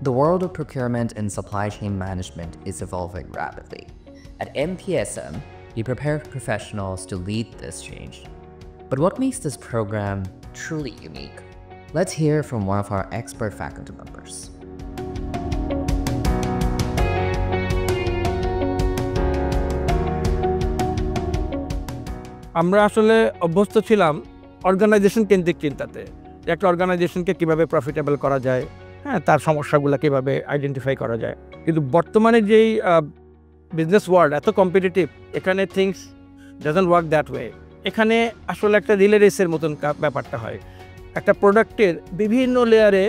The world of procurement and supply chain management is evolving rapidly. At MPSM, we prepare professionals to lead this change. But what makes this program truly unique? Let's hear from one of our expert faculty members. আমরা আসলে অভ্যস্ত ছিলাম organisation কেন্দ্রিক চিন্তাতে, যে একটা অর্গানাইজেশনকে কীভাবে profitable করা যায়, হ্যাঁ, তার সমস্যাগুলো কীভাবে আইডেন্টিফাই করা যায়। কিন্তু বর্তমানে যেই বিজনেস ওয়ার্ল্ড এত কম্পিটিটিভ, এখানে things doesn't work that way. এখানে আসলে একটা রিলে রেসের মতন ব্যাপারটা হয়। একটা প্রোডাক্টের বিভিন্ন লেয়ারে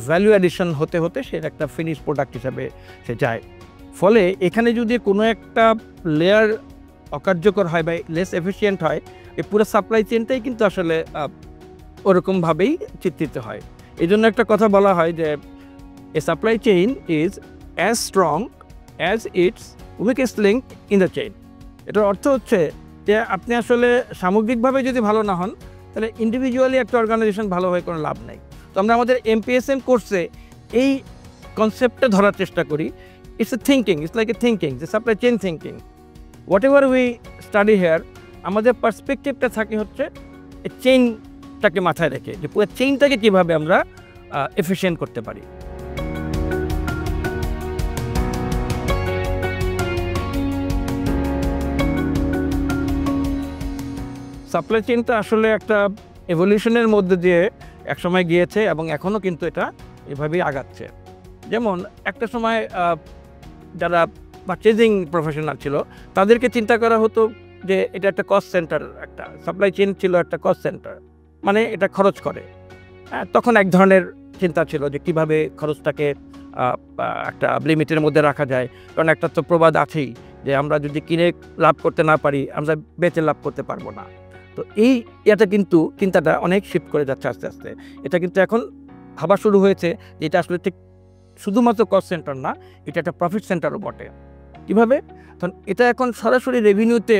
ভ্যালু অ্যাডিশন হতে হতে সে একটা ফিনিশ প্রোডাক্ট হিসাবে সে যায়। ফলে এখানে যদি কোনো একটা লেয়ার অকার্যকর হয় বা লেস এফিসিয়েন্ট হয়, এই পুরো সাপ্লাই চেনটাই কিন্তু আসলে ওরকমভাবেই চিত্রিত হয়। এই জন্য একটা কথা বলা হয় যে a supply chain is as strong as its weakest link in the chain. এটার অর্থ হচ্ছে যে আপনি আসলে সামগ্রিকভাবে যদি ভালো না হন, তাহলে ইন্ডিভিজুয়ালি একটা অর্গানাইজেশন ভালো হয়ে কোনো লাভ নেই। তো আমরা আমাদের MPSM কোর্সে এই কনসেপ্টটা ধরার চেষ্টা করি। It's a thinking, it's like a thinking, যে supply chain thinking. Whatever we study here, আমাদের পার্সপেক্টিভটা থাকে হচ্ছে এই চেইনটাকে মাথায় রেখে, যে পুরো চেইনটাকে কীভাবে আমরা এফিশিয়েন্ট করতে পারি। সাপ্লাই চেইনটা আসলে একটা এভলিউশনের মধ্যে দিয়ে একসময় গিয়েছে এবং এখনও কিন্তু এটা এভাবেই আগাচ্ছে। যেমন একটা সময় যারা পারচেজিং প্রফেশনাল ছিল, তাদেরকে চিন্তা করা হতো যে এটা একটা কস্ট সেন্টার, একটা সাপ্লাই চেইন ছিল একটা কস্ট সেন্টার, মানে এটা খরচ করে। হ্যাঁ, তখন এক ধরনের চিন্তা ছিল যে কীভাবে খরচটাকে একটা লিমিটের মধ্যে রাখা যায়। কারণ একটা তো প্রবাদ আছেই যে আমরা যদি কিনে লাভ করতে না পারি, আমরা বেচে লাভ করতে পারবো না। তো এটা কিন্তু চিন্তাটা অনেক শিফট করে যাচ্ছে আস্তে আস্তে। এটা কিন্তু এখন ভাবা শুরু হয়েছে যে এটা আসলে ঠিক শুধুমাত্র কস্ট সেন্টার না, এটা একটা প্রফিট সেন্টারও বটে। কীভাবে? কারণ এটা এখন সরাসরি রেভিনিউতে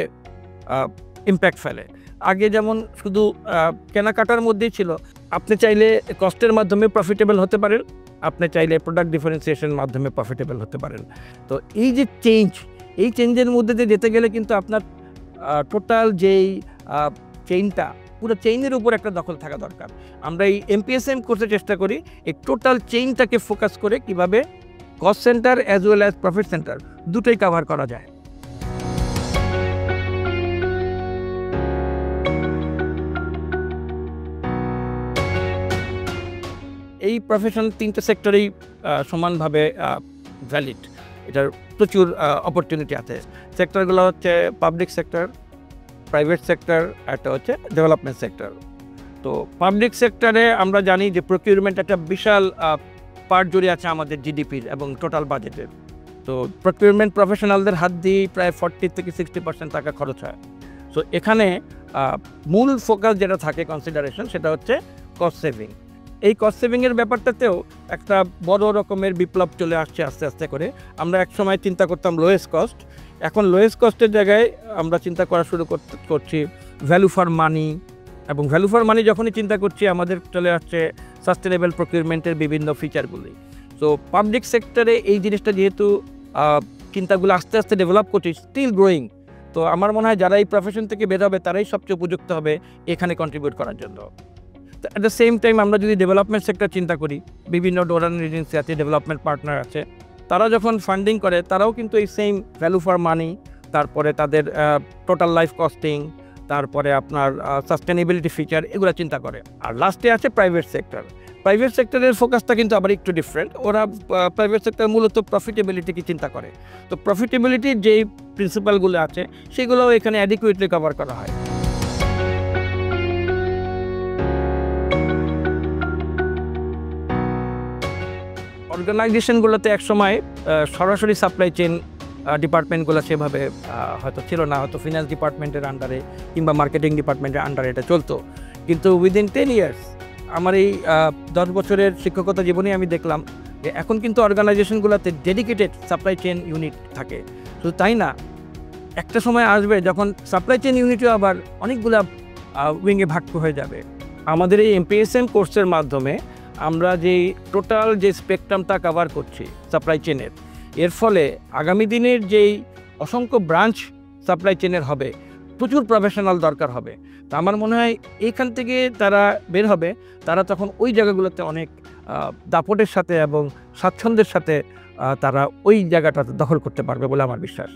ইম্প্যাক্ট ফেলে। আগে যেমন শুধু কেনাকাটার মধ্যেই ছিল, আপনি চাইলে কস্টের মাধ্যমে প্রফিটেবল হতে পারেন, আপনি চাইলে প্রোডাক্ট ডিফারেন্সিয়েশনের মাধ্যমে প্রফিটেবল হতে পারেন। তো এই যে চেঞ্জ, এই চেঞ্জের মধ্যে দিয়ে যেতে গেলে কিন্তু আপনার টোটাল যেই চেইনটা, পুরো চেইনের উপর একটা দখল থাকা দরকার। আমরা এই MPSM করতে চেষ্টা করি এই টোটাল চেইনটাকে ফোকাস করে কিভাবে cost centre as well as profit centre দুটোই কভার করা যায়। এই প্রফেশন তিনটে সেক্টরেই সমানভাবে ভ্যালিড, এটার প্রচুর অপরচুনিটি আছে। সেক্টরগুলো হচ্ছে পাবলিক সেক্টর, প্রাইভেট সেক্টর, একটা হচ্ছে ডেভেলপমেন্ট সেক্টর। তো পাবলিক সেক্টরে আমরা জানি যে প্রকিউরমেন্ট একটা বিশাল পার্ট জুড়ে আছে আমাদের জিডিপির এবং টোটাল বাজেটের। তো প্রকিউরমেন্ট প্রফেশনালদের হাত দিয়ে প্রায় 40 থেকে 60% টাকা খরচ হয়। সো এখানে মূল ফোকাস যেটা থাকে কনসিডারেশন, সেটা হচ্ছে কস্ট সেভিং। এই কস্ট সেভিংয়ের ব্যাপারটাতেও একটা বড় রকমের বিপ্লব চলে আসছে আস্তে আস্তে করে। আমরা এক সময় চিন্তা করতাম লোয়েস্ট কস্ট, এখন লোয়েস্ট কস্টের জায়গায় আমরা চিন্তা করা শুরু করছি ভ্যালু ফর মানি। এবং ভ্যালু ফর মানি যখনই চিন্তা করছি, আমাদের চলে আসছে সাস্টেনেবল প্রকিউরমেন্টের বিভিন্ন ফিচারগুলি। সো পাবলিক সেক্টরে এই জিনিসটা যেহেতু চিন্তাগুলো আস্তে আস্তে ডেভেলপ করছে, স্টিল গ্রোয়িং। তো আমার মনে হয় যারা এই প্রফেশন থেকে বের হবে তারাই সবচেয়ে উপযুক্ত হবে এখানে কন্ট্রিবিউট করার জন্য। তো অ্যাট দ্য সেম টাইম আমরা যদি ডেভেলপমেন্ট সেক্টর চিন্তা করি, বিভিন্ন ডোনার এজেন্সি আছে, ডেভেলপমেন্ট পার্টনার আছে, তারা যখন ফান্ডিং করে তারাও কিন্তু এই সেম ভ্যালু ফর মানি, তারপরে তাদের টোটাল লাইফ কস্টিং, তারপরে আপনার সাস্টেনেবিলিটি ফিচার, এগুলো চিন্তা করে। আর লাস্টে আছে প্রাইভেট সেক্টর। প্রাইভেট সেক্টরের ফোকাসটা কিন্তু আবার একটু ডিফারেন্ট। ওরা প্রাইভেট সেক্টর মূলত প্রফিটেবিলিটিকে চিন্তা করে। তো প্রফিটেবিলিটির যেই প্রিন্সিপালগুলো আছে সেগুলোও এখানে অ্যাডিকুয়েটলি কভার করা হয়। অর্গানাইজেশনগুলোতে একসময় সরাসরি সাপ্লাই চেইন ডিপার্টমেন্টগুলো সেভাবে হয়তো ছিল না, হয়তো ফিনান্স ডিপার্টমেন্টের আন্ডারে কিংবা মার্কেটিং ডিপার্টমেন্টের আন্ডারে এটা চলতো। কিন্তু উইদিন 10 ইয়ার্স, আমার এই 10 বছরের শিক্ষকতা জীবনে আমি দেখলাম যে এখন কিন্তু অর্গানাইজেশনগুলোতে ডেডিকেটেড সাপ্লাই চেইন ইউনিট থাকে। শুধু তাই না, একটা সময় আসবে যখন সাপ্লাই চেইন ইউনিটও আবার অনেকগুলা উইংয়ে ভাগ হয়ে যাবে। আমাদের এই MPSM কোর্সের মাধ্যমে আমরা যেই টোটাল যে স্পেকট্রামটা কভার করছি সাপ্লাই চেনের, এর ফলে আগামী দিনের যেই অসংখ্য ব্রাঞ্চ সাপ্লাই চেনের হবে, প্রচুর প্রফেশনাল দরকার হবে। তা আমার মনে হয় এইখান থেকে তারা বের হবে, তারা তখন ওই জায়গাগুলোতে অনেক দাপটের সাথে এবং স্বাচ্ছন্দ্যের সাথে তারা ওই জায়গাটা দখল করতে পারবে বলে আমার বিশ্বাস।